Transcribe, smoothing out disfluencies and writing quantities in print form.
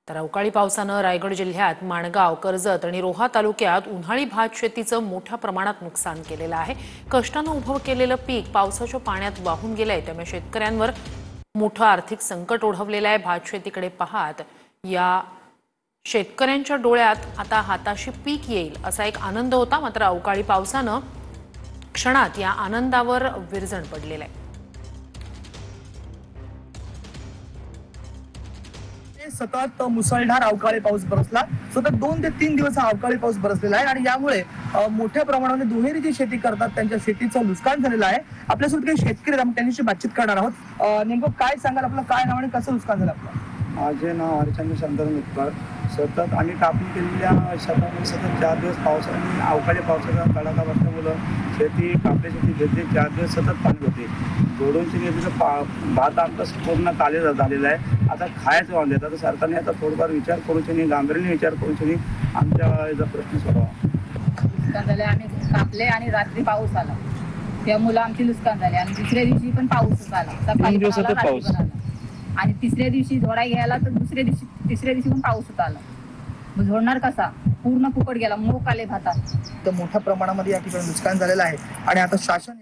तर अवकाळी पावसानं रायगड जिल्ह्यात माणगाव, कर्जत आणि रोहा तालुक्यात उन्हाळी भात शेतीचं मोठ्या प्रमाणात नुकसान केलेलं आहे। कष्टानं उभं केलेलं पीक पावसाच्या पाण्यात वाहून गेलंय, त्यामुळे शेतकऱ्यांवर मोठं आर्थिक संकट ओढवलेलं आहे। भात शेतीकडे पाहत या शेतकऱ्यांच्या डोळ्यात आता हाताशी पीक येईल असा एक आनंद होता, मात्र अवकाळी पावसानं क्षणात या आनंदावर विरजण पडलेलं आहे। सतत मुसळधार अवकाळी पाऊस बरसला। सतत 2 ते 3 दिवस हा अवकाळी पाऊस बरसलेला आहे आणि यामुळे मोठ्या प्रमाणाने दुहेरी शेती करतात त्यांच्या शेतीचं नुकसान झालेलं आहे। आपल्यासोबत काही शेतकरी आहेत, आपण त्यांच्याशी बातचीत करणार आहोत। नेमकं काय सांगाल, आपलं काय नाव आणि कसं नुकसान झालं आपलं? माझे नाव हरिचंद्र चंद्र मित्तर। सतत आणि टाकून केलेल्या शेतामध्ये सतत 4 दिवस पावसाने अवकाळी पावसाचा तडाखा बसल्यामुळं शेती कापडी शेती घेतली। 4 दिवस सतत पाणी होते। जोडूनची घेतलेलं भात आमचं पूर्ण काले झालेलं आहे। आता खायचं वांदे, तर सरकारने आता थोडंफार विचार करून गांभीर्याने विचार करून आमच्या याचा प्रश्न सोडावा। नुकसान झाले, आम्ही कापले आणि रात्री पाऊस आला, त्यामुळे आमची नुकसान झाले। आणि दुसऱ्या दिवशी पण पाऊस आला, सकाळी पण आला, रात्री पण आला आणि तिसऱ्या दिवशी झोडा घ्यायला तर तिसऱ्या दिवशी पण पाऊस आला। मग झोडणार कसा? पूर्ण फुकट गेला, मोक आले भातात। तर मोठ्या प्रमाणामध्ये या ठिकाणी नुकसान झालेलं आहे आणि आता शासन